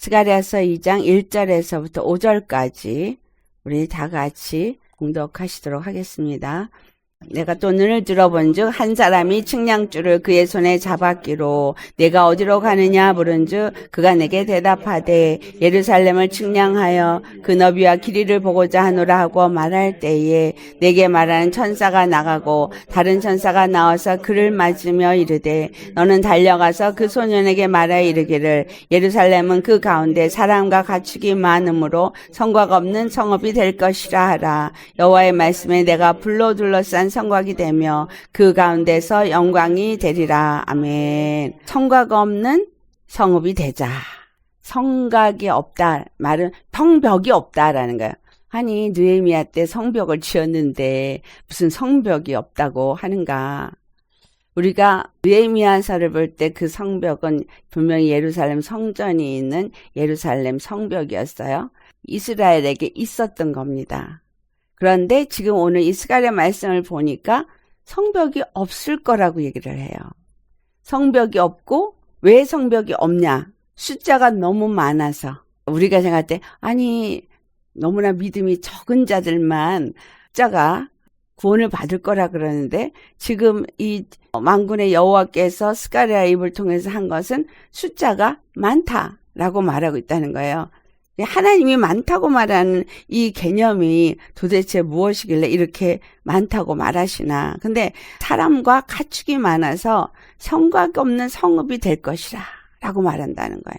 스가랴서 2장 1절에서부터 5절까지 우리 다 같이 공독하시도록 하겠습니다. 내가 또 눈을 들어본즉 한 사람이 측량줄을 그의 손에 잡았기로 내가 어디로 가느냐 물은즉 그가 내게 대답하되 예루살렘을 측량하여 그 너비와 길이를 보고자 하노라 하고 말할 때에 내게 말하는 천사가 나가고 다른 천사가 나와서 그를 맞으며 이르되 너는 달려가서 그 소년에게 말하여 이르기를 예루살렘은 그 가운데 사람과 가축이 많으므로 성곽 없는 성읍이 될 것이라 하라. 여호와의 말씀에 내가 불로 둘러싼 성곽이 되며 그 가운데서 영광이 되리라. 아멘. 성곽 없는 성읍이 되자. 성곽이 없다 말은 성벽이 없다라는 거예요. 아니 느헤미야 때 성벽을 지었는데 무슨 성벽이 없다고 하는가. 우리가 느헤미야서를 볼 때 그 성벽은 분명히 예루살렘 성전이 있는 예루살렘 성벽이었어요. 이스라엘에게 있었던 겁니다. 그런데 지금 오늘 이 스가랴 말씀을 보니까 성벽이 없을 거라고 얘기를 해요. 성벽이 없고 왜 성벽이 없냐? 숫자가 너무 많아서. 우리가 생각할 때 아니 너무나 믿음이 적은 자들만 숫자가 구원을 받을 거라 그러는데 지금 이 만군의 여호와께서 스가랴 입을 통해서 한 것은 숫자가 많다라고 말하고 있다는 거예요. 하나님이 많다고 말하는 이 개념이 도대체 무엇이길래 이렇게 많다고 말하시나. 근데 사람과 가축이 많아서 성곽 없는 성읍이 될 것이라 라고 말한다는 거예요.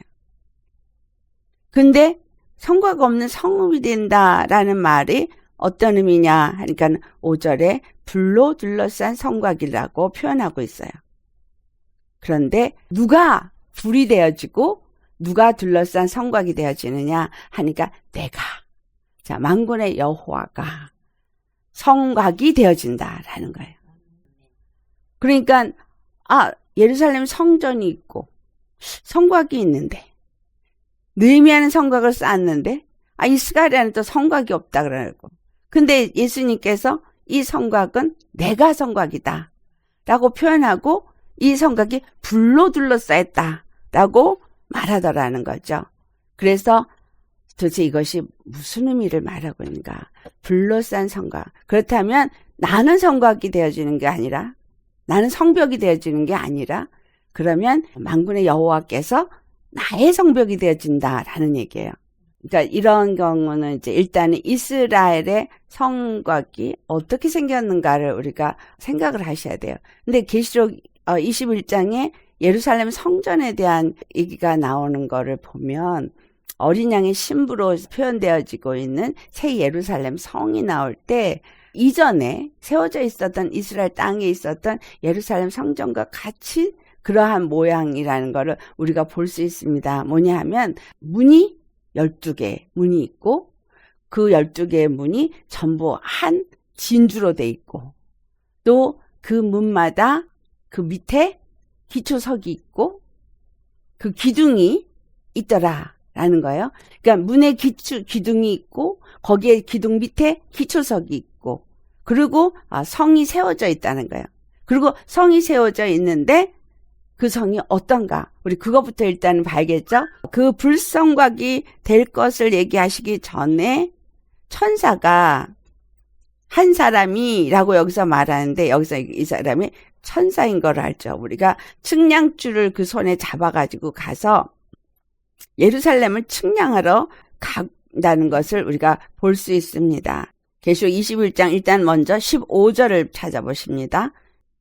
근데 성곽 없는 성읍이 된다라는 말이 어떤 의미냐 하니까 5절에 불로 둘러싼 성곽이라고 표현하고 있어요. 그런데 누가 불이 되어지고 누가 둘러싼 성곽이 되어지느냐 하니까 내가, 자, 만군의 여호와가 성곽이 되어진다라는 거예요. 그러니까 예루살렘 성전이 있고 성곽이 있는데 느헤미야는 성곽을 쌓았는데 이 스가랴는 또 성곽이 없다 그러고. 근데 예수님께서 이 성곽은 내가 성곽이다 라고 표현하고 이 성곽이 불로 둘러싸였다 라고 말하더라는 거죠. 그래서 도대체 이것이 무슨 의미를 말하고 있는가? 불로 싼 성곽. 그렇다면 나는 성곽이 되어지는 게 아니라 나는 성벽이 되어지는 게 아니라 그러면 만군의 여호와께서 나의 성벽이 되어진다라는 얘기예요. 그러니까 이런 경우는 이제 일단은 이스라엘의 성곽이 어떻게 생겼는가를 우리가 생각을 하셔야 돼요. 근데 계시록 21장에 예루살렘 성전에 대한 얘기가 나오는 거를 보면 어린 양의 신부로 표현되어지고 있는 새 예루살렘 성이 나올 때 이전에 세워져 있었던 이스라엘 땅에 있었던 예루살렘 성전과 같이 그러한 모양이라는 거를 우리가 볼 수 있습니다. 뭐냐 하면 문이 12개 문이 있고 그 12개의 문이 전부 한 진주로 돼 있고 또 그 문마다 그 밑에 기초석이 있고 그 기둥이 있더라라는 거예요. 그러니까 문에 기둥이 있고 거기에 기둥 밑에 기초석이 있고 그리고 성이 세워져 있다는 거예요. 그리고 성이 세워져 있는데 그 성이 어떤가? 우리 그것부터 일단 봐야겠죠? 그 불성곽이 될 것을 얘기하시기 전에 천사가 한 사람이라고 여기서 말하는데 여기서 이 사람이 천사인 걸 알죠. 우리가 측량줄을 그 손에 잡아가지고 가서 예루살렘을 측량하러 간다는 것을 우리가 볼 수 있습니다. 계시록 21장 일단 먼저 15절을 찾아보십니다.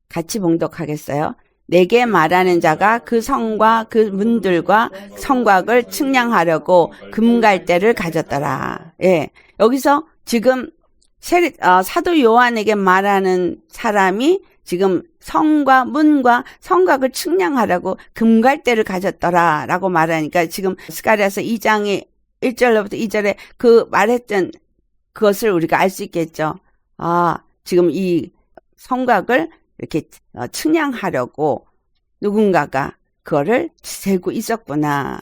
같이 봉독하겠어요. 내게 말하는 자가 그 성과 그 문들과 성곽을 측량하려고 금갈대를 가졌더라. 예, 여기서 지금 사도 요한에게 말하는 사람이 지금 성과 문과 성곽을 측량하라고 금갈대를 가졌더라 라고 말하니까 지금 스가랴서 2장의 1절로부터 2절에 그 말했던 그것을 우리가 알 수 있겠죠. 지금 이 성곽을 이렇게 측량하려고 누군가가 그거를 재고 있었구나.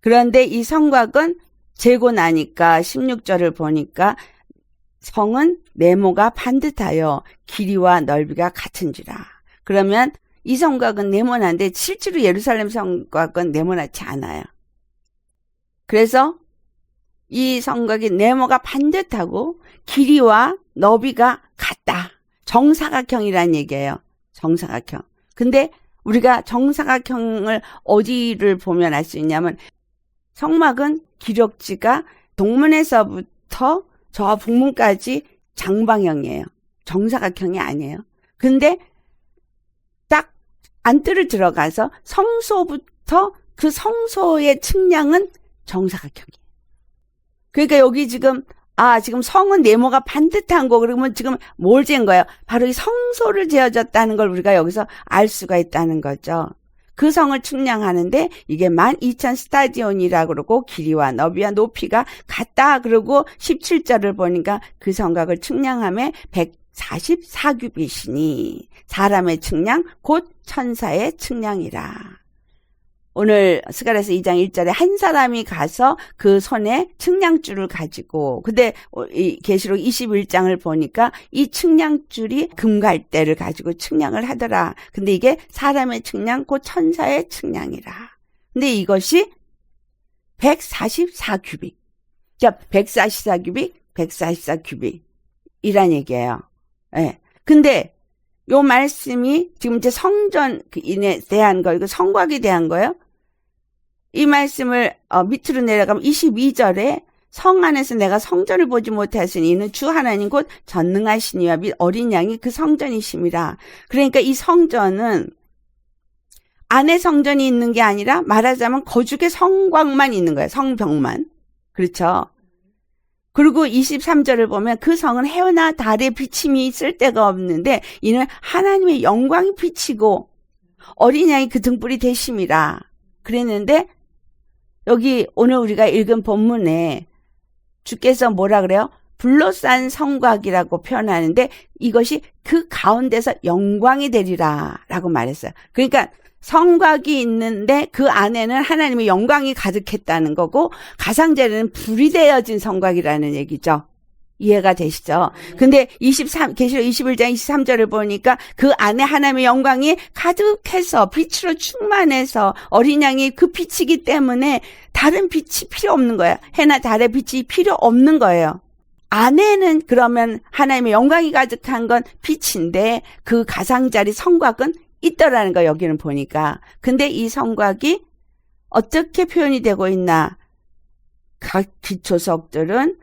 그런데 이 성곽은 재고 나니까 16절을 보니까 성은 네모가 반듯하여 길이와 넓이가 같은지라. 그러면 이 성곽은 네모난데 실제로 예루살렘 성곽은 네모나지 않아요. 그래서 이 성곽이 네모가 반듯하고 길이와 너비가 같다. 정사각형이란 얘기예요. 정사각형. 근데 우리가 정사각형을 어디를 보면 알 수 있냐면 성막은 기록지가 동문에서부터 저 북문까지 장방형이에요. 정사각형이 아니에요. 근데 딱 안뜰을 들어가서 성소부터 그 성소의 측량은 정사각형이에요. 그러니까 여기 지금 지금 성은 네모가 반듯한 거 그러면 지금 뭘 재은 거예요? 바로 이 성소를 재어졌다는 걸 우리가 여기서 알 수가 있다는 거죠. 그 성을 측량하는데 이게 12,000 스타디온이라 그러고 길이와 너비와 높이가 같다 그러고 17절을 보니까 그 성곽을 측량함에 144규빗이니 사람의 측량 곧 천사의 측량이라. 오늘 스가랴서 2장 1절에 한 사람이 가서 그 손에 측량줄을 가지고 근데 이 계시록 21장을 보니까 이 측량줄이 금갈대를 가지고 측량을 하더라. 근데 이게 사람의 측량 곧 천사의 측량이라. 근데 이것이 144규빗. 그러니까 144규빗, 144규빗이란 얘기예요. 예. 근데 요 말씀이 지금 이제 성전에 대한 거, 이거 성곽에 대한 거예요. 이 말씀을 밑으로 내려가면 22절에 성 안에서 내가 성전을 보지 못하였으니 이는 주 하나님 곧 전능하신 이와 및 어린 양이 그 성전이심이라. 그러니까 이 성전은 안에 성전이 있는 게 아니라 말하자면 거죽의 성곽만 있는 거예요. 성벽만. 그렇죠. 그리고 23절을 보면 그 성은 해나 달의 비침이 있을 데가 없는데 이는 하나님의 영광이 비치고 어린 양이 그 등불이 되심이라. 그랬는데 여기 오늘 우리가 읽은 본문에 주께서 뭐라 그래요? 불로싼 성곽이라고 표현하는데 이것이 그 가운데서 영광이 되리라 라고 말했어요. 그러니까 성곽이 있는데 그 안에는 하나님의 영광이 가득했다는 거고 가상제는 불이 되어진 성곽이라는 얘기죠. 이해가 되시죠? 근데 계시록 21장 23절을 보니까 그 안에 하나님의 영광이 가득해서 빛으로 충만해서 어린 양이 그 빛이기 때문에 다른 빛이 필요 없는 거예요. 해나 달의 빛이 필요 없는 거예요. 안에는 그러면 하나님의 영광이 가득한 건 빛인데 그 가상자리 성곽은 있더라는 거 여기는 보니까. 근데 이 성곽이 어떻게 표현이 되고 있나? 각 기초석들은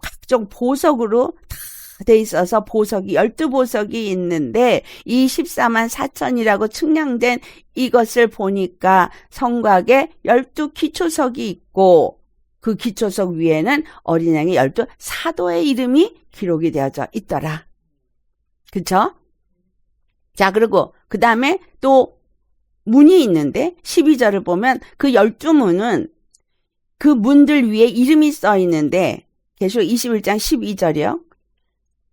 각종 보석으로 다 돼 있어서 보석이 12보석이 있는데 이 14만 4천이라고 측량된 이것을 보니까 성곽에 12기초석이 있고 그 기초석 위에는 어린 양의 12사도의 이름이 기록이 되어져 있더라. 그쵸? 자, 그리고 그 다음에 또 문이 있는데 12절을 보면 그 12문은 그 문들 위에 이름이 써 있는데 계시록 21장 12절이요.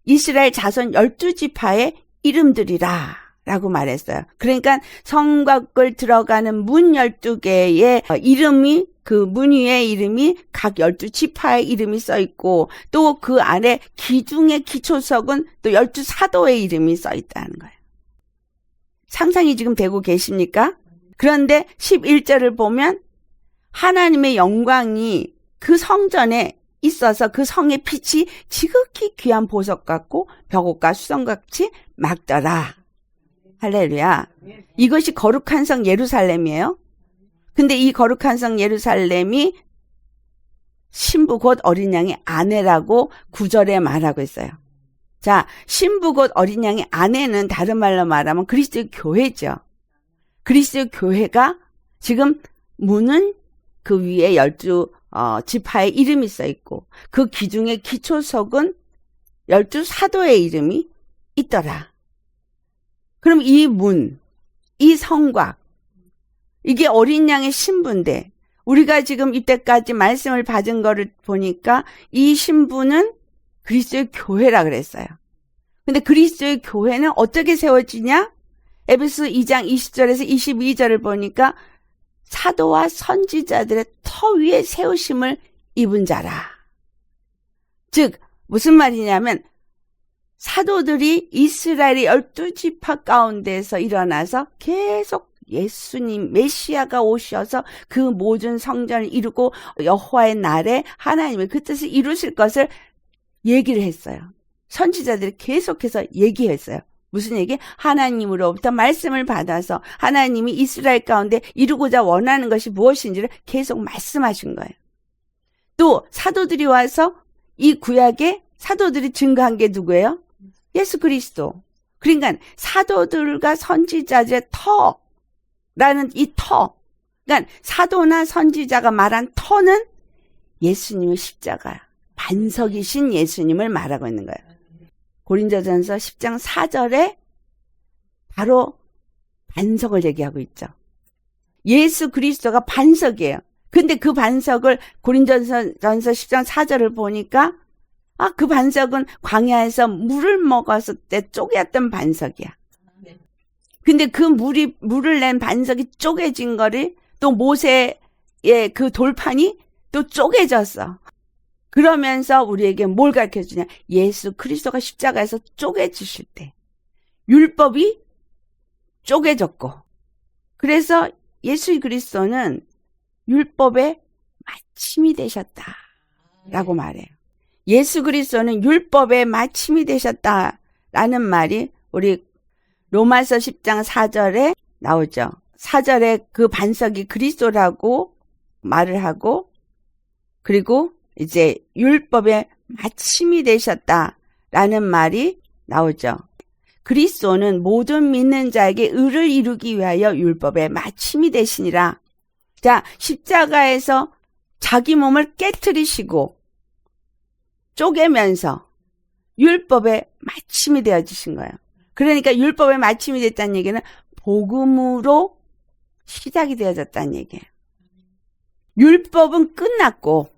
이스라엘 자손 12지파의 이름들이라 라고 말했어요. 그러니까 성곽을 들어가는 문 12개의 이름이 그 문 위에 이름이 각 12지파의 이름이 써 있고 또 그 안에 기둥의 기초석은 또 12사도의 이름이 써 있다는 거예요. 상상이 지금 되고 계십니까? 그런데 11절을 보면 하나님의 영광이 그 성전에 있어서 그 성의 빛이 지극히 귀한 보석 같고 벽옥과 수성같이 맑더라. 할렐루야. 이것이 거룩한 성 예루살렘이에요. 근데 이 거룩한 성 예루살렘이 신부 곧 어린 양의 아내라고 9절에 말하고 있어요. 자, 신부 곧 어린 양의 아내는 다른 말로 말하면 그리스도의 교회죠. 그리스도의 교회가 지금 문은 그 위에 12지파의 이름이 써 있고 그 기둥의 기초석은 12사도의 이름이 있더라. 그럼 이 문, 이 성곽, 이게 어린 양의 신부인데 우리가 지금 이때까지 말씀을 받은 거를 보니까 이 신부는 그리스도의 교회라 그랬어요. 근데 그리스도의 교회는 어떻게 세워지냐? 에베소 2장 20절에서 22절을 보니까 사도와 선지자들의 터 위에 세우심을 입은 자라. 즉 무슨 말이냐면 사도들이 이스라엘의 12지파 가운데서 일어나서 계속 예수님 메시아가 오셔서 그 모든 성전을 이루고 여호와의 날에 하나님의 그 뜻을 이루실 것을 얘기를 했어요. 선지자들이 계속해서 얘기했어요. 무슨 얘기? 하나님으로부터 말씀을 받아서 하나님이 이스라엘 가운데 이루고자 원하는 것이 무엇인지를 계속 말씀하신 거예요. 또 사도들이 와서 이 구약에 사도들이 증거한 게 누구예요? 예수 그리스도. 그러니까 사도들과 선지자의 터라는 이 터, 그러니까 사도나 선지자가 말한 터는 예수님의 십자가, 반석이신 예수님을 말하고 있는 거예요. 고린도전서 10장 4절에 바로 반석을 얘기하고 있죠. 예수 그리스도가 반석이에요. 근데 그 반석을 고린도전서 10장 4절을 보니까 그 반석은 광야에서 물을 먹었을 때 쪼개었던 반석이야. 근데 그 물을 낸 반석이 쪼개진 거를 또 모세의 그 돌판이 또 쪼개졌어. 그러면서 우리에게 뭘 가르쳐주냐? 예수 그리스도가 십자가에서 쪼개지실 때 율법이 쪼개졌고, 그래서 예수 그리스도는 율법의 마침이 되셨다라고 말해요. 예수 그리스도는 율법의 마침이 되셨다라는 말이 우리 로마서 10장 4절에 나오죠. 4절에 그 반석이 그리스도라고 말을 하고, 그리고 이제 율법의 마침이 되셨다라는 말이 나오죠. 그리스도는 모든 믿는 자에게 의를 이루기 위하여 율법의 마침이 되시니라. 자, 십자가에서 자기 몸을 깨트리시고 쪼개면서 율법의 마침이 되어주신 거예요. 그러니까 율법의 마침이 됐다는 얘기는 복음으로 시작이 되어졌다는 얘기예요. 율법은 끝났고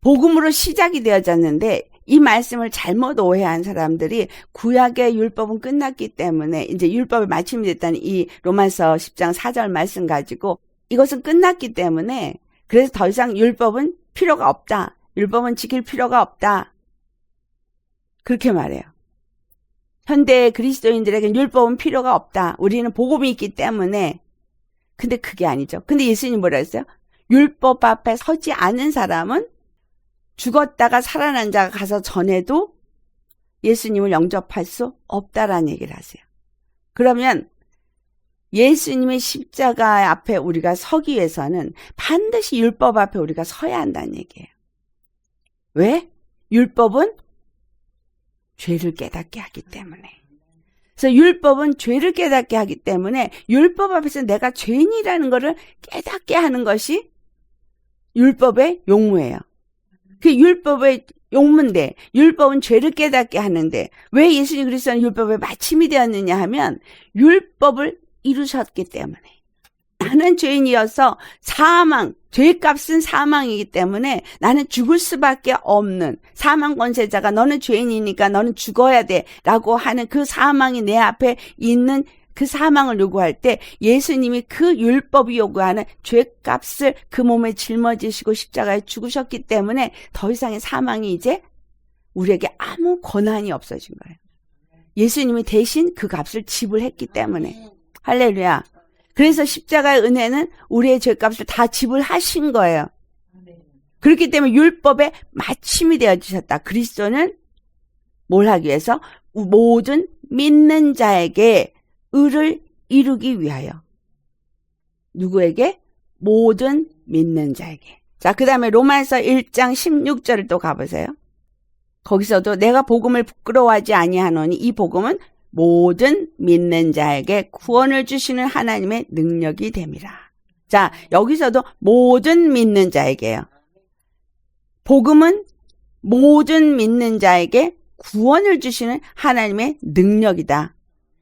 복음으로 시작이 되어졌는데, 이 말씀을 잘못 오해한 사람들이 구약의 율법은 끝났기 때문에 이제 율법의 마침이 됐다는 이 로마서 10장 4절 말씀 가지고 이것은 끝났기 때문에 그래서 더 이상 율법은 필요가 없다. 율법은 지킬 필요가 없다. 그렇게 말해요. 현대 그리스도인들에게 율법은 필요가 없다. 우리는 복음이 있기 때문에. 근데 그게 아니죠. 근데 예수님이 뭐라 했어요? 율법 앞에 서지 않은 사람은 죽었다가 살아난 자가 가서 전해도 예수님을 영접할 수 없다라는 얘기를 하세요. 그러면 예수님의 십자가 앞에 우리가 서기 위해서는 반드시 율법 앞에 우리가 서야 한다는 얘기예요. 왜? 율법은 죄를 깨닫게 하기 때문에. 그래서 율법은 죄를 깨닫게 하기 때문에 율법 앞에서 내가 죄인이라는 것을 깨닫게 하는 것이 율법의 용무예요. 그 율법의 용문데, 율법은 죄를 깨닫게 하는데, 왜 예수님 그리스도는 율법의 마침이 되었느냐 하면 율법을 이루셨기 때문에. 나는 죄인이어서 사망, 죄값은 사망이기 때문에 나는 죽을 수밖에 없는 사망 권세자가 너는 죄인이니까 너는 죽어야 돼 라고 하는 그 사망이 내 앞에 있는 그 사망을 요구할 때 예수님이 그 율법이 요구하는 죄값을 그 몸에 짊어지시고 십자가에 죽으셨기 때문에 더 이상의 사망이 이제 우리에게 아무 권한이 없어진 거예요. 예수님이 대신 그 값을 지불했기 때문에. 할렐루야. 그래서 십자가의 은혜는 우리의 죄값을 다 지불하신 거예요. 그렇기 때문에 율법의 마침이 되어주셨다. 그리스도는 뭘 하기 위해서? 모든 믿는 자에게 의를 이루기 위하여. 누구에게? 모든 믿는 자에게. 자, 그 다음에 로마서 1장 16절을 또 가보세요. 거기서도 내가 복음을 부끄러워하지 아니하노니 이 복음은 모든 믿는 자에게 구원을 주시는 하나님의 능력이 됨이라. 자, 여기서도 모든 믿는 자에게요. 복음은 모든 믿는 자에게 구원을 주시는 하나님의 능력이다.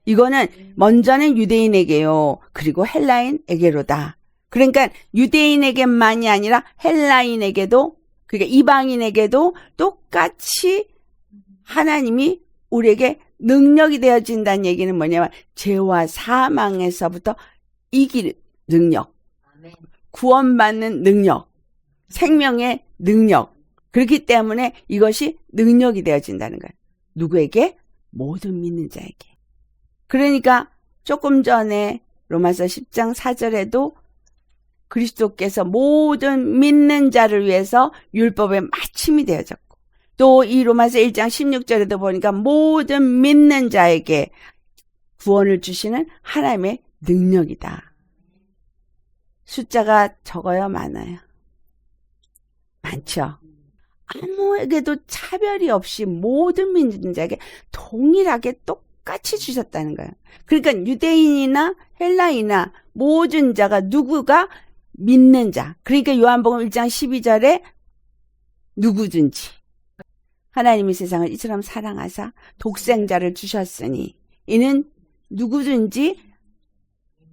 이거는 먼저는 유대인에게요. 그리고 헬라인에게로다. 그러니까 유대인에게만이 아니라 헬라인에게도, 그러니까 이방인에게도 똑같이 하나님이 우리에게 능력이 되어진다는 얘기는 뭐냐면 죄와 사망에서부터 이길 능력, 구원받는 능력, 생명의 능력. 그렇기 때문에 이것이 능력이 되어진다는 거예요. 누구에게? 모든 믿는 자에게. 그러니까 조금 전에 로마서 10장 4절에도 그리스도께서 모든 믿는 자를 위해서 율법의 마침이 되어졌고, 또 이 로마서 1장 16절에도 보니까 모든 믿는 자에게 구원을 주시는 하나님의 능력이다. 숫자가 적어요, 많아요? 많죠. 아무에게도 차별이 없이 모든 믿는 자에게 동일하게 똑같이 주셨다는 거예요. 그러니까 유대인이나 헬라인이나 모든 자가 누구가 믿는 자. 그러니까 요한복음 1장 12절에 누구든지 하나님이 세상을 이처럼 사랑하사 독생자를 주셨으니 이는 누구든지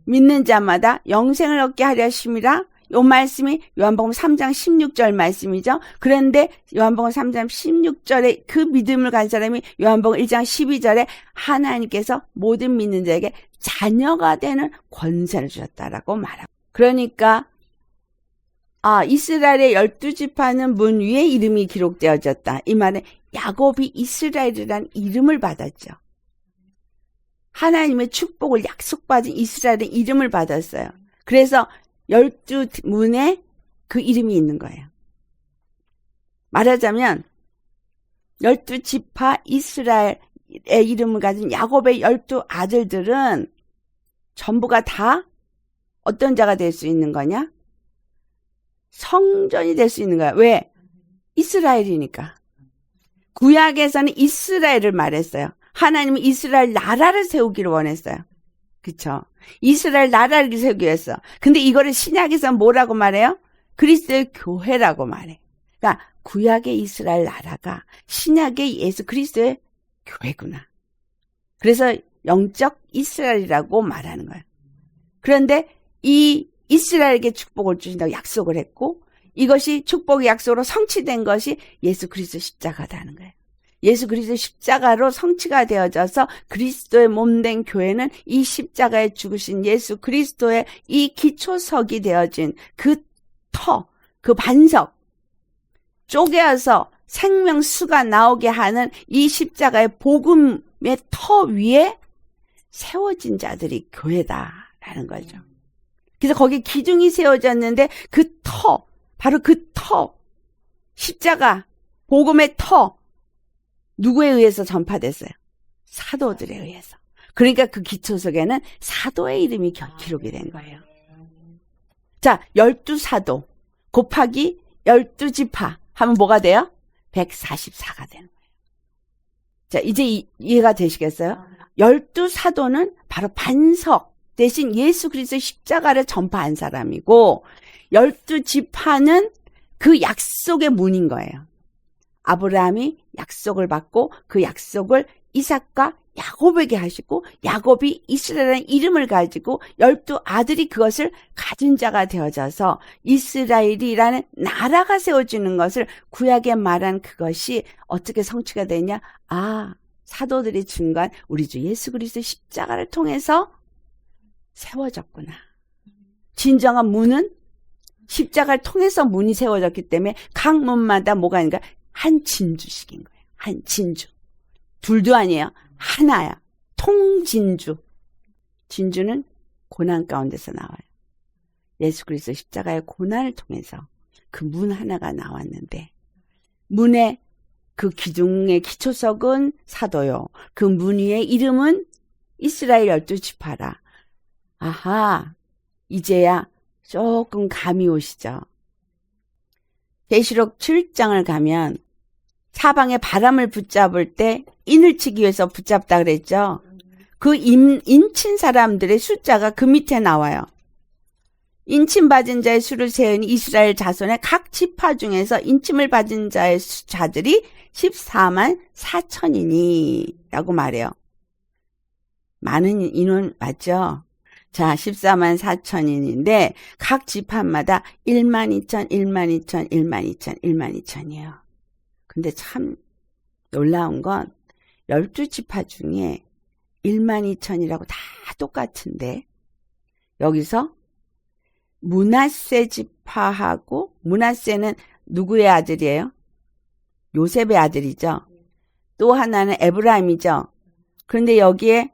믿는 자마다 영생을 얻게 하려 하심이라. 이 말씀이 요한복음 3장 16절 말씀이죠. 그런데 요한복음 3장 16절에 그 믿음을 가진 사람이 요한복음 1장 12절에 하나님께서 모든 믿는 자에게 자녀가 되는 권세를 주셨다라고 말하고, 그러니까 이스라엘의 12지파는 문 위에 이름이 기록되어졌다. 이 말은 야곱이 이스라엘이라는 이름을 받았죠. 하나님의 축복을 약속받은 이스라엘의 이름을 받았어요. 그래서 12문에 그 이름이 있는 거예요. 말하자면 12지파 이스라엘의 이름을 가진 야곱의 12아들들은 전부가 다 어떤 자가 될 수 있는 거냐? 성전이 될 수 있는 거야. 왜? 이스라엘이니까. 구약에서는 이스라엘을 말했어요. 하나님은 이스라엘 나라를 세우기를 원했어요. 그쵸? 이스라엘 나라를 세우기 위해서. 근데 이거를 신약에서 뭐라고 말해요? 그리스도의 교회라고 말해. 그러니까 구약의 이스라엘 나라가 신약의 예수 그리스도의 교회구나. 그래서 영적 이스라엘이라고 말하는 거예요. 그런데 이 이스라엘에게 축복을 주신다고 약속을 했고, 이것이 축복의 약속으로 성취된 것이 예수 그리스도 십자가라는 거예요. 예수 그리스도 십자가로 성취가 되어져서 그리스도의 몸된 교회는 이 십자가에 죽으신 예수 그리스도의 이 기초석이 되어진 그 터, 그 반석, 쪼개어서 생명수가 나오게 하는 이 십자가의 복음의 터 위에 세워진 자들이 교회다라는 거죠. 그래서 거기에 기둥이 세워졌는데 그 터, 바로 그 터, 십자가, 복음의 터, 누구에 의해서 전파됐어요? 사도들에 의해서. 그러니까 그 기초석에는 사도의 이름이 기록이 된 거예요. 자, 12사도 곱하기 12지파 하면 뭐가 돼요? 144가 되는 거예요. 자, 이제 이해가 되시겠어요? 12사도는 바로 반석 대신 예수 그리스도의 십자가를 전파한 사람이고, 12지파는 그 약속의 문인 거예요. 아브라함이 약속을 받고 그 약속을 이삭과 야곱에게 하시고, 야곱이 이스라엘의 이름을 가지고 12아들이 그것을 가진 자가 되어져서 이스라엘이라는 나라가 세워지는 것을 구약에 말한 그것이 어떻게 성취가 되냐? 사도들이 중간 우리 주 예수 그리스도의 십자가를 통해서 세워졌구나. 진정한 문은 십자가를 통해서 문이 세워졌기 때문에 각 문마다 뭐가 있는가? 한 진주씩인 거예요. 한 진주. 둘도 아니에요. 하나야. 통진주. 진주는 고난 가운데서 나와요. 예수 그리스도 십자가의 고난을 통해서 그 문 하나가 나왔는데, 문의 그 기둥의 기초석은 사도요. 그 문 위의 이름은 이스라엘 12지파라. 아하, 이제야 조금 감이 오시죠. 계시록 7장을 가면 사방에 바람을 붙잡을 때 인을 치기 위해서 붙잡다 그랬죠. 그 인친 사람들의 숫자가 그 밑에 나와요. 인침 받은 자의 수를 세으니 이스라엘 자손의 각 지파 중에서 인침을 받은 자의 자들이 14만 4천이니 라고 말해요. 많은 인원 맞죠? 자, 14만 4천인인데 각 지파마다 1만 2천, 1만 2천, 1만 2천, 1만 2천이에요. 근데 참 놀라운 건 12지파 중에 1만 2천이라고 다 똑같은데, 여기서 므낫세 지파하고, 므낫세는 누구의 아들이에요? 요셉의 아들이죠. 또 하나는 에브라임이죠. 그런데 여기에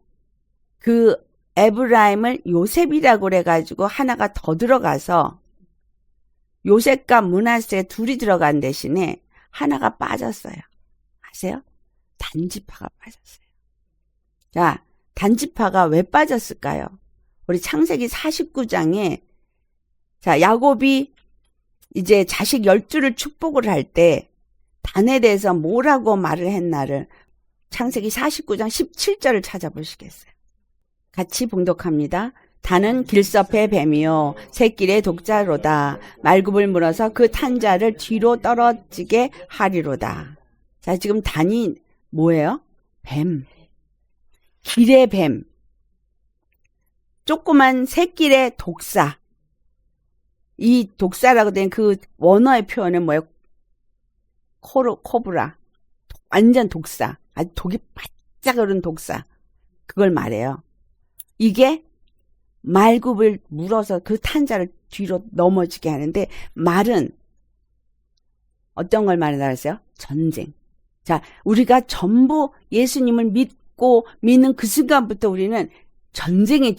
그 에브라임을 요셉이라고 그래가지고 하나가 더 들어가서 요셉과 므낫세 둘이 들어간 대신에 하나가 빠졌어요. 아세요? 단지파가 빠졌어요. 자, 단지파가 왜 빠졌을까요? 우리 창세기 49장에 자, 야곱이 이제 자식 12를 축복을 할 때 단에 대해서 뭐라고 말을 했나를 창세기 49장 17절을 찾아보시겠어요? 같이 봉독합니다. 단은 길섭의 뱀이요 새길의 독자로다. 말굽을 물어서 그 탄자를 뒤로 떨어지게 하리로다. 자, 지금 단이 뭐예요? 뱀. 길의 뱀. 조그만 새길의 독사. 이 독사라고 된 그 원어의 표현은 뭐예요? 코브라. 완전 독사. 아주 독이 바짝 오른 독사. 그걸 말해요. 이게 말굽을 물어서 그 탄자를 뒤로 넘어지게 하는데 말은 어떤 걸 말한다 그랬어요? 전쟁. 자, 우리가 전부 예수님을 믿고 믿는 그 순간부터 우리는 전쟁의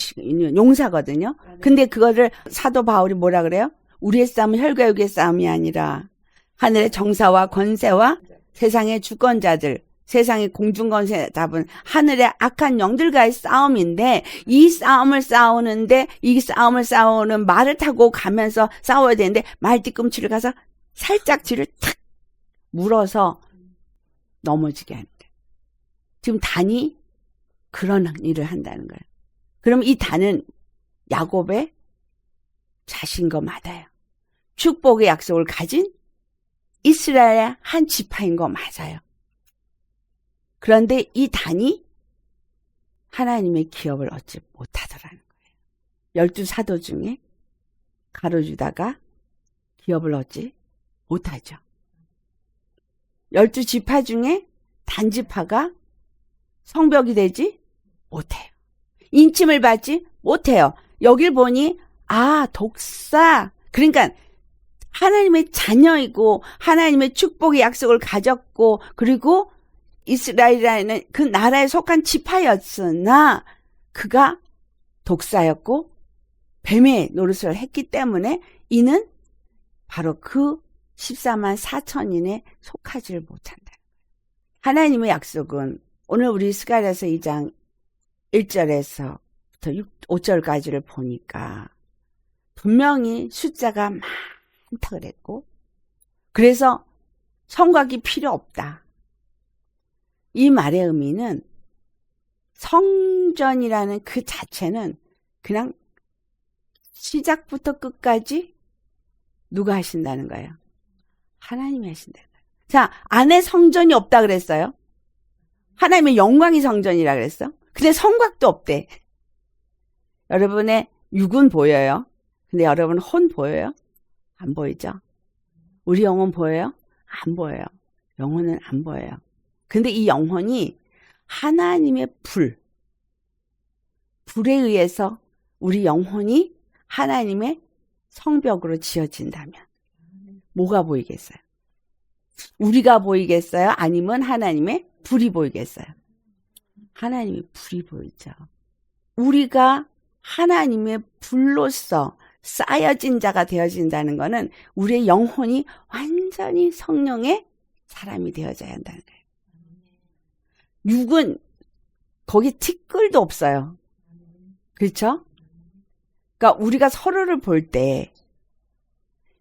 용사거든요. 근데 그거를 사도 바울이 뭐라 그래요? 우리의 싸움은 혈과 육의 싸움이 아니라 하늘의 정사와 권세와 세상의 주권자들, 세상의 공중권세 잡은 하늘의 악한 영들과의 싸움인데 이 싸움을 싸우는데 이 싸움을 싸우는 말을 타고 가면서 싸워야 되는데 말 뒤꿈치를 가서 살짝 뒤를 탁 물어서 넘어지게 하는 거예요. 지금 단이 그런 일을 한다는 거예요. 그럼 이 단은 야곱의 자신 거 맞아요. 축복의 약속을 가진 이스라엘의 한 지파인 거 맞아요. 그런데 이 단이 하나님의 기업을 얻지 못하더라는 거예요. 12사도 중에 가로주다가 기업을 얻지 못하죠. 12지파 중에 단지파가 성벽이 되지 못해요. 인침을 받지 못해요. 여길 보니 독사. 그러니까 하나님의 자녀이고 하나님의 축복의 약속을 가졌고 그리고 이스라엘이라는 그 나라에 속한 지파였으나 그가 독사였고 뱀의 노릇을 했기 때문에 이는 바로 그 14만 4천인에 속하지를 못한다. 하나님의 약속은 오늘 우리 스가랴서 2장 1절에서부터 5절까지를 보니까 분명히 숫자가 많다 그랬고 그래서 성곽이 필요 없다. 이 말의 의미는 성전이라는 그 자체는 그냥 시작부터 끝까지 누가 하신다는 거예요? 하나님이 하신다는 거예요. 자, 안에 성전이 없다 그랬어요. 하나님의 영광이 성전이라 그랬어. 근데 성곽도 없대. 여러분의 육은 보여요. 근데 여러분 혼 보여요? 안 보이죠? 우리 영혼 보여요? 안 보여요. 영혼은 안 보여요. 근데 이 영혼이 하나님의 불에 의해서 우리 영혼이 하나님의 성벽으로 지어진다면 뭐가 보이겠어요? 우리가 보이겠어요? 아니면 하나님의 불이 보이겠어요? 하나님의 불이 보이죠. 우리가 하나님의 불로서 쌓여진 자가 되어진다는 것은 우리의 영혼이 완전히 성령의 사람이 되어져야 한다는 거예요. 육은 거기 티끌도 없어요. 그렇죠? 그러니까 우리가 서로를 볼 때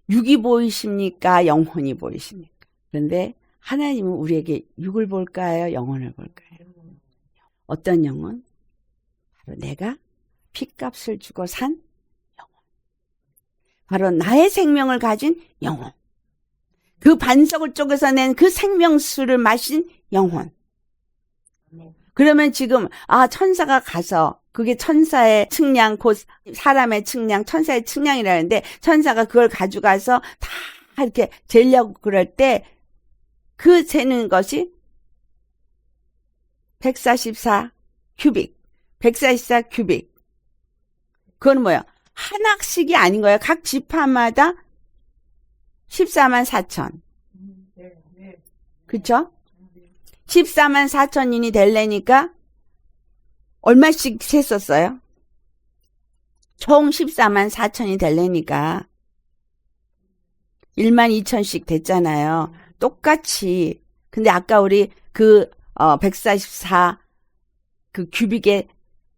육이 보이십니까? 영혼이 보이십니까? 그런데 하나님은 우리에게 육을 볼까요? 영혼을 볼까요? 어떤 영혼? 바로 내가 핏값을 주고 산 영혼. 바로 나의 생명을 가진 영혼. 그 반석을 쪼개서 낸 그 생명수를 마신 영혼. 그러면 지금 천사가 가서 그게 천사의 측량 곧 사람의 측량 천사의 측량이라는데 천사가 그걸 가져가서 다 이렇게 재려고 그럴 때 그 재는 것이 144 큐빅 144 큐빅 그건 뭐예요? 한 학씩이 아닌 거예요. 각 지파마다 14만 4천 그렇죠? 14만 4천인이 되려니까 얼마씩 셌었어요? 총 14만 4천이 되려니까 1만 2천씩 됐잖아요. 똑같이. 근데 아까 우리 144 규빅의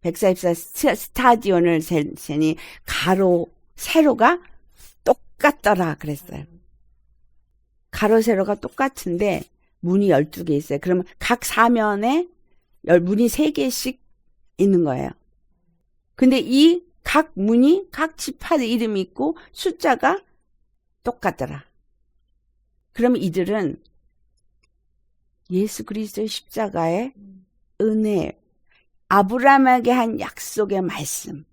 144 스타디온을 세니 세로가 똑같더라 그랬어요. 가로 세로가 똑같은데 문이 12개 있어요. 그러면 각 사면에 문이 3개씩 있는 거예요. 근데 이 각 문이 각 지파의 이름이 있고 숫자가 똑같더라. 그럼 이들은 예수 그리스도의 십자가의 은혜, 아브라함에게 한 약속의 말씀,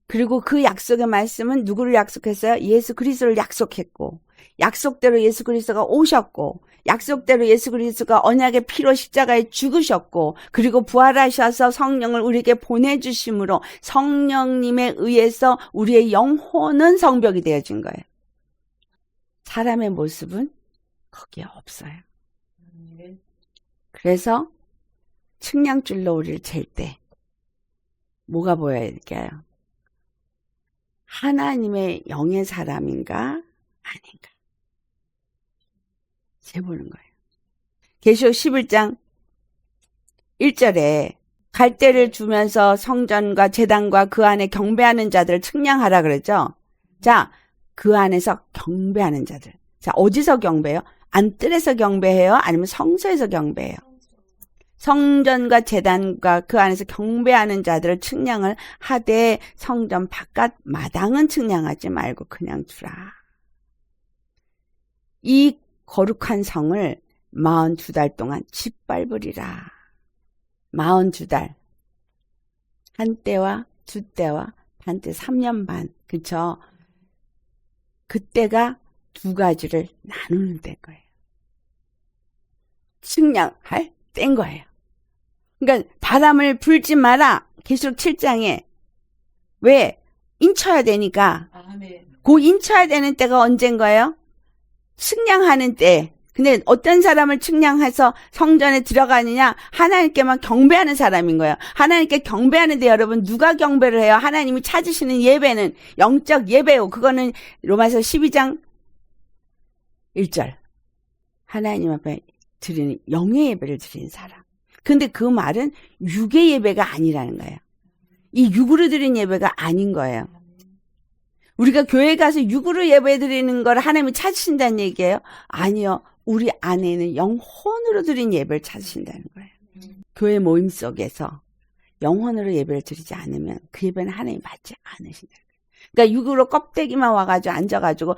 그리고 그 약속의 말씀은 누구를 약속했어요? 예수 그리스도를 약속했고, 약속대로 예수 그리스도가 오셨고, 약속대로 예수 그리스도가 언약의 피로 십자가에 죽으셨고, 그리고 부활하셔서 성령을 우리에게 보내주심으로 성령님에 의해서 우리의 영혼은 성벽이 되어진 거예요. 사람의 모습은 거기에 없어요. 그래서 측량줄로 우리를 잴 때 뭐가 보여야 될까요? 하나님의 영의 사람인가 아닌가 재보는 거예요. 계시록 11장 1절에 갈대를 주면서 성전과 제단과 그 안에 경배하는 자들을 측량하라 그러죠. 자, 그 안에서 경배하는 자들. 자, 어디서 경배해요? 안뜰에서 경배해요? 아니면 성소에서 경배해요? 성전과 제단과 그 안에서 경배하는 자들을 측량을 하되 성전 바깥 마당은 측량하지 말고 그냥 두라. 이 거룩한 성을 42달 동안 짓밟으리라. 42달. 한때와 두때와 반때 3년 반. 그쵸? 그때가 두 가지를 나누는 때인 거예요. 측량할 때인 거예요. 그러니까 바람을 불지 마라. 계시록 7장에 왜? 인쳐야 되니까. 그 인쳐야 되는 때가 언제인 거예요? 측량하는 때. 근데 어떤 사람을 측량해서 성전에 들어가느냐? 하나님께만 경배하는 사람인 거예요. 하나님께 경배하는데 여러분 누가 경배를 해요? 하나님이 찾으시는 예배는 영적 예배요. 그거는 로마서 12장 1절. 하나님 앞에 드리는 영의 예배를 드리는 사람. 근데 그 말은 육의 예배가 아니라는 거예요. 이 육으로 드리는 예배가 아닌 거예요. 우리가 교회 가서 육으로 예배 드리는 걸 하나님이 찾으신다는 얘기예요? 아니요. 우리 안에는 영혼으로 드린 예배를 찾으신다는 거예요. 교회 모임 속에서 영혼으로 예배를 드리지 않으면 그 예배는 하나님이 받지 않으신다는 거예요. 그러니까 육으로 껍데기만 와가지고 앉아가지고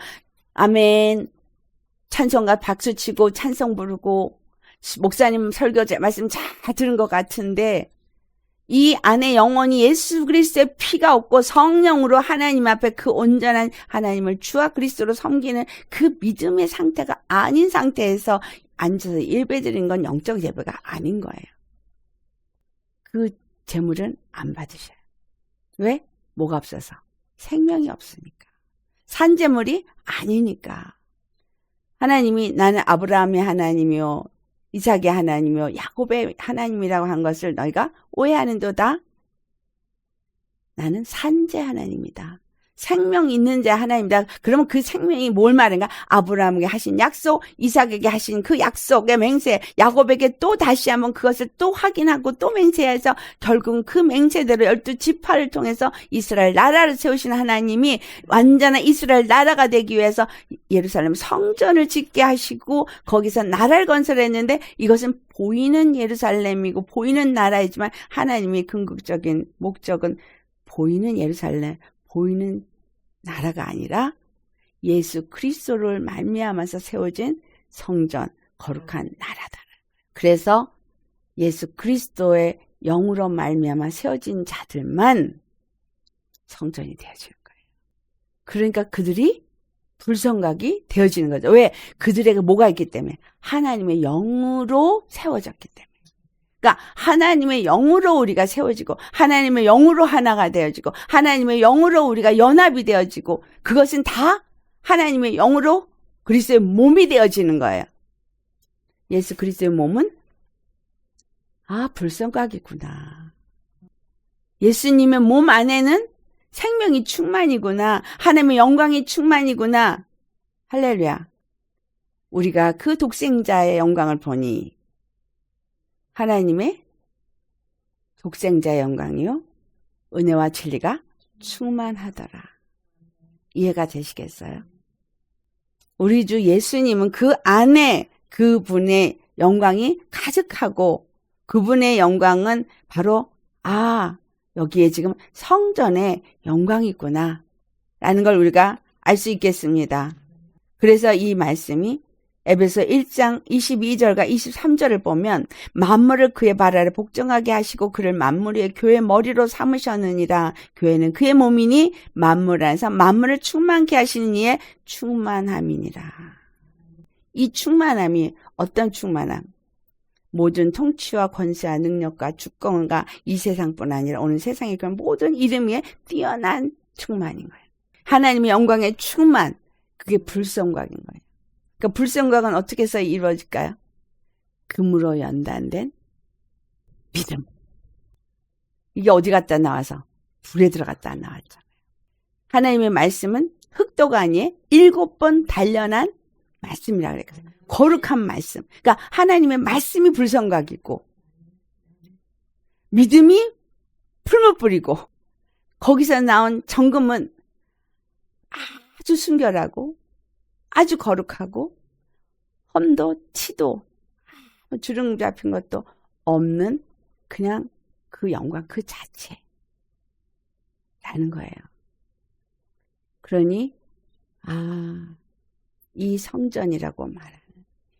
아멘 찬송가 박수치고 찬송 부르고 목사님 설교 말씀 잘 들은 것 같은데 이 안에 영혼이 예수 그리스도의 피가 없고 성령으로 하나님 앞에 그 온전한 하나님을 주와 그리스도로 섬기는 그 믿음의 상태가 아닌 상태에서 앉아서 예배드리는 건 영적 예배가 아닌 거예요. 그 제물은 안 받으셔요. 왜? 뭐가 없어서? 생명이 없으니까. 산제물이 아니니까. 하나님이 나는 아브라함의 하나님이요 이삭의 하나님이요 야곱의 하나님이라고 한 것을 너희가 오해하는도다. 나는 산재 하나님이다. 생명 있는 자 하나님이다. 그러면 그 생명이 뭘 말인가? 아브라함에게 하신 약속, 이삭에게 하신 그 약속의 맹세, 야곱에게 또 다시 한번 그것을 또 확인하고 또 맹세해서 결국은 그 맹세대로 12지파를 통해서 이스라엘 나라를 세우신 하나님이 완전한 이스라엘 나라가 되기 위해서 예루살렘 성전을 짓게 하시고 거기서 나라를 건설했는데 이것은 보이는 예루살렘이고 보이는 나라이지만 하나님의 궁극적인 목적은 보이는 예루살렘, 보이는 나라가 아니라 예수 그리스도를 말미암아서 세워진 성전, 거룩한 나라다. 그래서 예수 그리스도의 영으로 말미암아 세워진 자들만 성전이 되어지는 거예요. 그러니까 그들이 불성각이 되어지는 거죠. 왜? 그들에게 뭐가 있기 때문에? 하나님의 영으로 세워졌기 때문에. 그러니까 하나님의 영으로 우리가 세워지고 하나님의 영으로 하나가 되어지고 하나님의 영으로 우리가 연합이 되어지고 그것은 다 하나님의 영으로 그리스도의 몸이 되어지는 거예요. 예수 그리스도의 몸은 불성각이구나. 예수님의 몸 안에는 생명이 충만이구나. 하나님의 영광이 충만이구나. 할렐루야. 우리가 그 독생자의 영광을 보니 하나님의 독생자의 영광이요 은혜와 진리가 충만하더라. 이해가 되시겠어요? 우리 주 예수님은 그 안에 그분의 영광이 가득하고 그분의 영광은 바로 여기에 지금 성전에 영광이 있구나 라는 걸 우리가 알 수 있겠습니다. 그래서 이 말씀이 에베소 1장 22절과 23절을 보면 만물을 그의 발 아래 복종하게 하시고 그를 만물 위에 교회 머리로 삼으셨느니라. 교회는 그의 몸이니 만물 안에서 만물을 충만케 하시는 이의 충만함이니라. 이 충만함이 어떤 충만함? 모든 통치와 권세와 능력과 주권과 이 세상뿐 아니라 오늘 세상의 그런 모든 이름 위에 뛰어난 충만인 거예요. 하나님의 영광의 충만, 그게 불성곽인 거예요. 그러니까 불성곽은 어떻게 해서 이루어질까요? 금으로 연단된 믿음. 이게 어디 갔다 나와서? 불에 들어갔다 나왔잖아요. 하나님의 말씀은 흑도가 아니에요. 7번 단련한 말씀이라고 그랬거든요. 거룩한 말씀. 그러니까 하나님의 말씀이 불성곽이고 믿음이 풀무불이고 거기서 나온 정금은 아주 순결하고 아주 거룩하고 험도 티도 주름 잡힌 것도 없는 그냥 그 영광 그 자체라는 거예요. 그러니 이 성전이라고 말하는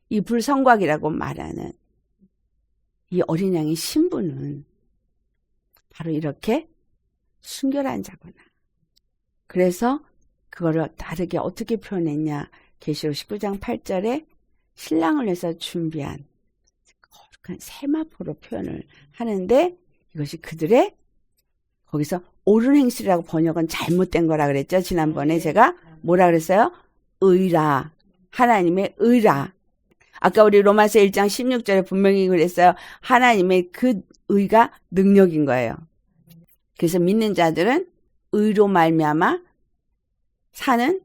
이 불성곽이라고 말하는 이 어린 양의 신부는 바로 이렇게 순결한 자구나. 그래서 그거를 다르게 어떻게 표현했냐. 계시록 19장 8절에 신랑을 위해서 준비한 거룩한 세마포로 표현을 하는데 이것이 그들의 거기서 옳은 행실이라고 번역은 잘못된 거라 그랬죠. 지난번에 제가 뭐라 그랬어요? 의라. 하나님의 의라. 아까 우리 로마서 1장 16절에 분명히 그랬어요. 하나님의 그 의가 능력인 거예요. 그래서 믿는 자들은 의로 말미암아 사는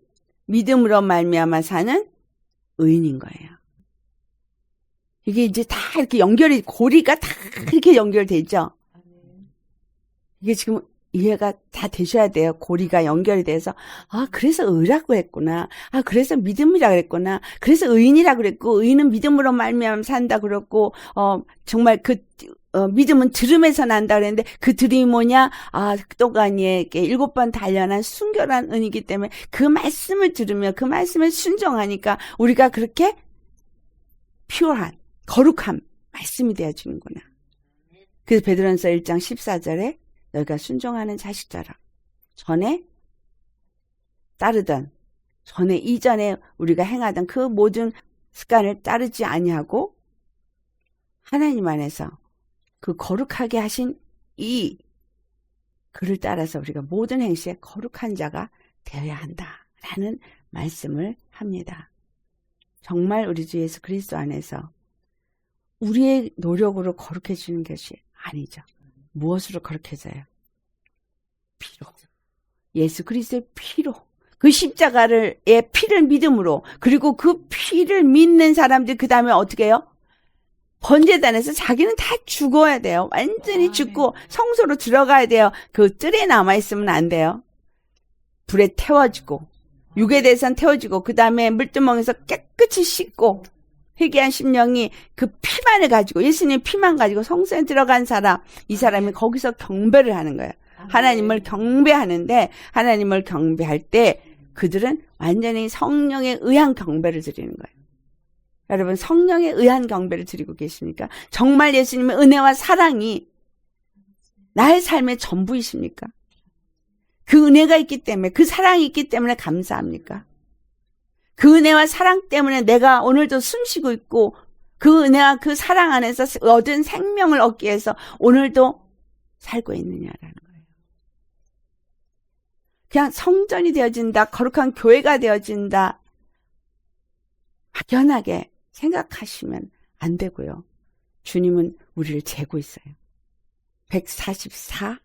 믿음으로 말미암아 사는 의인인 거예요. 이게 이제 다 이렇게 연결이 고리가 다 이렇게 연결되죠. 이게 지금 이해가 다 되셔야 돼요. 고리가 연결이 돼서 그래서 의라고 했구나. 그래서 믿음이라고 그랬구나. 그래서 의인이라고 그랬고 의인은 믿음으로 말미암아 산다 그랬고 정말 그 믿음은 들음에서 난다 그랬는데 그 들음이 뭐냐? 또가니에게 7번 단련한 순결한 은이기 때문에 그 말씀을 들으며 그 말씀에 순종하니까 우리가 그렇게 퓨어한 거룩한 말씀이 되어지는구나. 그래서 베드로전서 1장 14절에 너희가 순종하는 자식처럼 전에 따르던 전에 이전에 우리가 행하던 그 모든 습관을 따르지 아니하고 하나님 안에서 그 거룩하게 하신 이 그를 따라서 우리가 모든 행실에 거룩한 자가 되어야 한다라는 말씀을 합니다. 정말 우리 주 예수 그리스도 안에서 우리의 노력으로 거룩해지는 것이 아니죠. 무엇으로 거룩해져요? 피로. 예수 그리스도의 피로. 그 십자가의 피를 믿음으로 그리고 그 피를 믿는 사람들 그 다음에 어떻게 해요? 번제단에서 자기는 다 죽어야 돼요. 완전히 죽고 성소로 들어가야 돼요. 그 뜰에 남아있으면 안 돼요. 불에 태워지고 육에 대해서는 태워지고 그 다음에 물두멍에서 깨끗이 씻고 회개한 심령이 그 피만을 가지고 예수님 피만 가지고 성소에 들어간 사람 이 사람이 거기서 경배를 하는 거예요. 하나님을 경배하는데 하나님을 경배할 때 그들은 완전히 성령에 의한 경배를 드리는 거예요. 여러분 성령에 의한 경배를 드리고 계십니까? 정말 예수님의 은혜와 사랑이 나의 삶의 전부이십니까? 그 은혜가 있기 때문에 그 사랑이 있기 때문에 감사합니까? 그 은혜와 사랑 때문에 내가 오늘도 숨쉬고 있고 그 은혜와 그 사랑 안에서 얻은 생명을 얻기 위해서 오늘도 살고 있느냐라는 거예요. 그냥 성전이 되어진다. 거룩한 교회가 되어진다. 막연하게 생각하시면 안 되고요. 주님은 우리를 재고 있어요. 144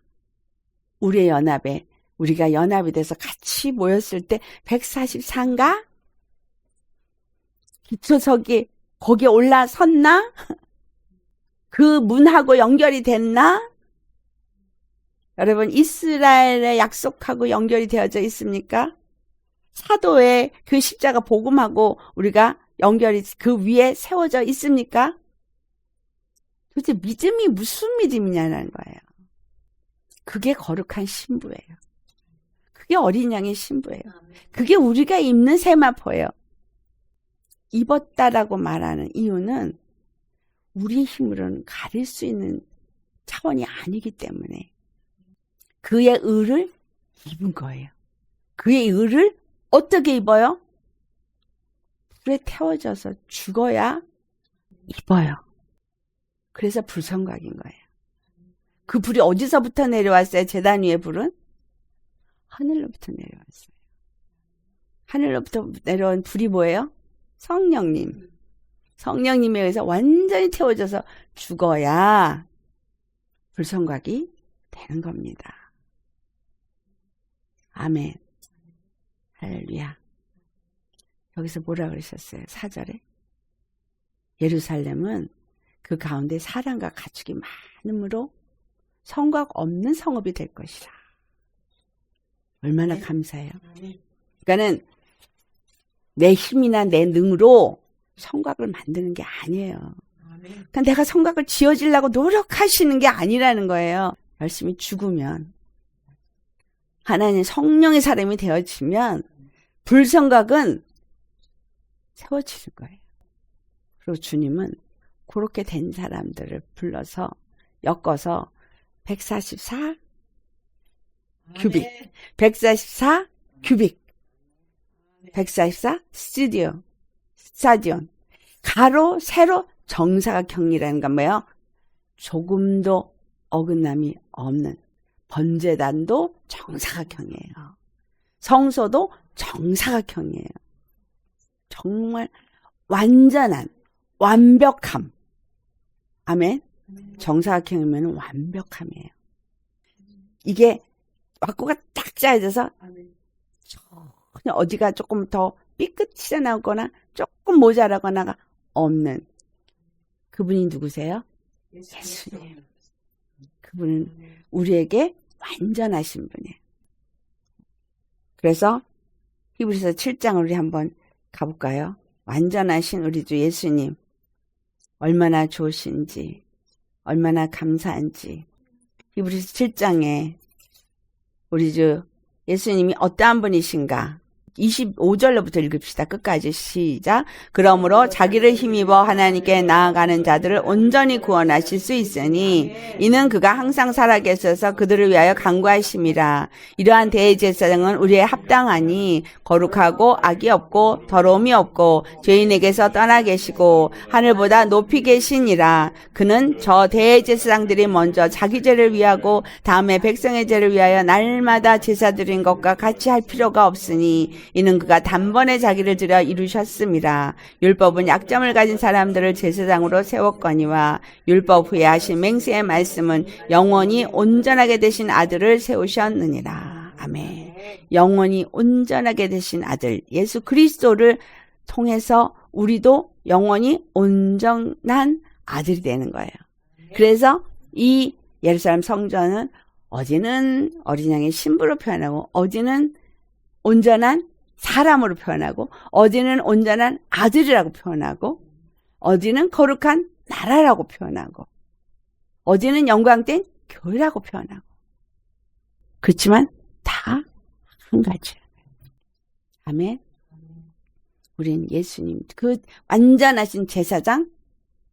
우리의 연합에 우리가 연합이 돼서 같이 모였을 때 144인가? 기초석이 거기에 올라섰나? 그 문하고 연결이 됐나? 여러분, 이스라엘의 약속하고 연결이 되어져 있습니까? 사도의 그 십자가 복음하고 우리가 연결이 그 위에 세워져 있습니까? 도대체 믿음이 무슨 믿음이냐는 거예요. 그게 거룩한 신부예요. 그게 어린 양의 신부예요. 그게 우리가 입는 세마포예요. 입었다라고 말하는 이유는 우리의 힘으로는 가릴 수 있는 차원이 아니기 때문에 그의 의를 입은 거예요. 그의 의를 어떻게 입어요? 불에 태워져서 죽어야 입어요. 그래서 불성각인 거예요. 그 불이 어디서부터 내려왔어요? 제단 위의 불은? 하늘로부터 내려왔어요. 하늘로부터 내려온 불이 뭐예요? 성령님. 성령님에 의해서 완전히 태워져서 죽어야 불성각이 되는 겁니다. 아멘. 할렐루야. 여기서 뭐라 그러셨어요? 4절에. 예루살렘은 그 가운데 사람과 가축이 많음으로 성곽 없는 성읍이 될 것이라. 얼마나 감사해요. 그러니까는 내 힘이나 내 능으로 성곽을 만드는 게 아니에요. 그러니까 내가 성곽을 지어지려고 노력하시는 게 아니라는 거예요. 열심히 죽으면, 하나님 성령의 사람이 되어지면 불성곽은 세워지는 거예요. 그리고 주님은 그렇게 된 사람들을 불러서 엮어서 144 규빅, 144 규빅, 144 스타디온, 가로, 세로 정사각형이라는 건 뭐예요? 조금도 어긋남이 없는 번제단도 정사각형이에요. 성소도 정사각형이에요. 정말 완전한 완벽함. 아멘. 정사각형이면 완벽함이에요. 이게 와꾸가 딱 짜여져서 그냥 어디가 조금 더 삐끗이 나거나 조금 모자라거나가 없는 그분이 누구세요? 예수님. 그분은 우리에게 완전하신 분이에요. 그래서 히브리서 7장을 우리 한번 가볼까요? 완전하신 우리 주 예수님 얼마나 좋으신지, 얼마나 감사한지. 히브리서 7장에 우리 주 예수님이 어떠한 분이신가? 25절로부터 읽읍시다. 끝까지 시작. 그러므로 자기를 힘입어 하나님께 나아가는 자들을 온전히 구원하실 수 있으니 이는 그가 항상 살아계셔서 그들을 위하여 간구하심이라. 이러한 대제사장은 우리에 합당하니 거룩하고 악이 없고 더러움이 없고 죄인에게서 떠나 계시고 하늘보다 높이 계시니라. 그는 저 대제사장들이 먼저 자기 죄를 위하고 다음에 백성의 죄를 위하여 날마다 제사 드린 것과 같이 할 필요가 없으니 이는 그가 단번에 자기를 들여 이루셨습니다. 율법은 약점을 가진 사람들을 제사장으로 세웠거니와 율법 후에 하신 맹세의 말씀은 영원히 온전하게 되신 아들을 세우셨느니라. 아멘. 영원히 온전하게 되신 아들 예수 그리스도를 통해서 우리도 영원히 온전한 아들이 되는 거예요. 그래서 이 예루살렘 성전은 어제는 어린 양의 신부로 표현하고 어제는 온전한 사람으로 표현하고 어디는 온전한 아들이라고 표현하고 어디는 거룩한 나라라고 표현하고 어디는 영광된 교회라고 표현하고 그렇지만 다 한 가지예요. 아멘. 우린 예수님 그 완전하신 제사장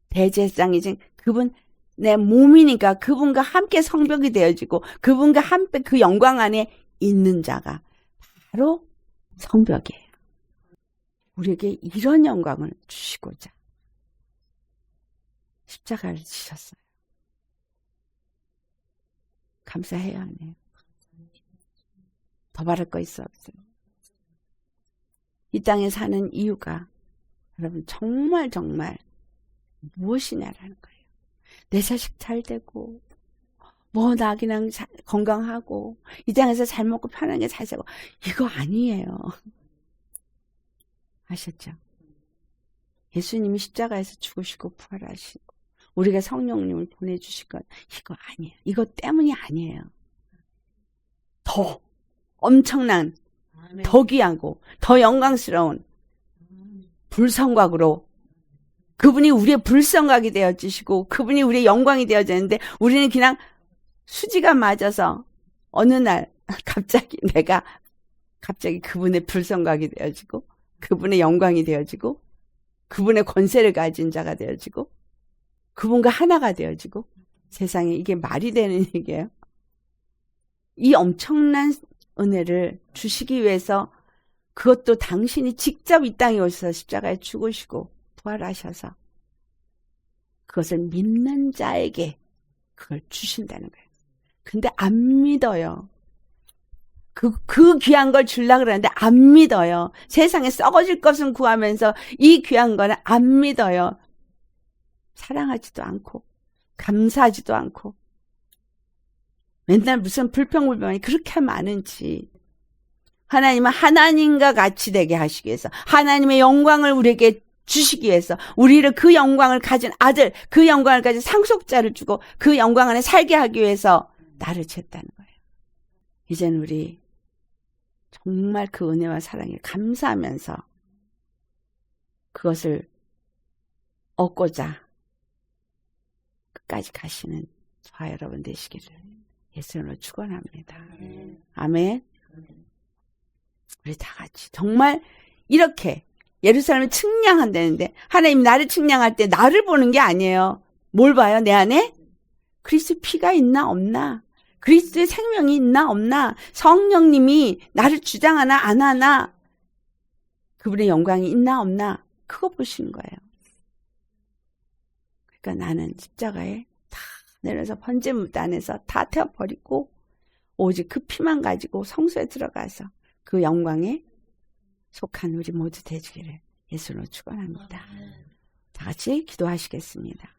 대제사장이신 그분 내 몸이니까 그분과 함께 성벽이 되어지고 그분과 함께 그 영광 안에 있는 자가 바로 성벽이에요. 우리에게 이런 영광을 주시고자 십자가를 지셨어요. 감사해야 하네요. 더 바랄 거 있어 없어요. 이 땅에 사는 이유가 여러분 정말 무엇이냐라는 거예요. 내 자식 잘 되고 뭐 나 그냥 건강하고 이 땅에서 잘 먹고 편하게 잘 살고 이거 아니에요. 아셨죠? 예수님이 십자가에서 죽으시고 부활하시고 우리가 성령님을 보내주신 건 이거 아니에요. 이것 때문이 아니에요. 더 엄청난, 더 귀하고 더 영광스러운 불성곽으로 그분이 우리의 불성곽이 되어주시고 그분이 우리의 영광이 되어지는데 우리는 그냥 수지가 맞아서 어느 날 내가 갑자기 그분의 불성곽이 되어지고 그분의 영광이 되어지고 그분의 권세를 가진 자가 되어지고 그분과 하나가 되어지고 세상에 이게 말이 되는 얘기예요. 이 엄청난 은혜를 주시기 위해서 그것도 당신이 직접 이 땅에 오셔서 십자가에 죽으시고 부활하셔서 그것을 믿는 자에게 그걸 주신다는 거예요. 근데 안 믿어요. 그 귀한 걸 주려고 그러는데 안 믿어요. 세상에 썩어질 것은 구하면서 이 귀한 거는 안 믿어요. 사랑하지도 않고 감사하지도 않고 맨날 무슨 불평불만이 그렇게 많은지 하나님은 하나님과 같이 되게 하시기 위해서 하나님의 영광을 우리에게 주시기 위해서 우리를 그 영광을 가진 아들 그 영광을 가진 상속자를 주고 그 영광 안에 살게 하기 위해서 나를 쳤다는 거예요. 이제는 우리 정말 그 은혜와 사랑에 감사하면서 그것을 얻고자 끝까지 가시는 저와 여러분 되시기를 예수님으로 축원합니다. 아멘. 우리 다 같이 정말 이렇게 예루살렘을 측량한다는데 하나님 나를 측량할 때 나를 보는 게 아니에요. 뭘 봐요? 내 안에 그리스도의 피가 있나 없나? 그리스도의 생명이 있나 없나? 성령님이 나를 주장하나 안 하나? 그분의 영광이 있나 없나? 그거 보시는 거예요. 그러니까 나는 십자가에 다 내려서 번제물 안에서 다 태워버리고 오직 그 피만 가지고 성소에 들어가서 그 영광에 속한 우리 모두 되시기를 예수로 축원합니다. 다 같이 기도하시겠습니다.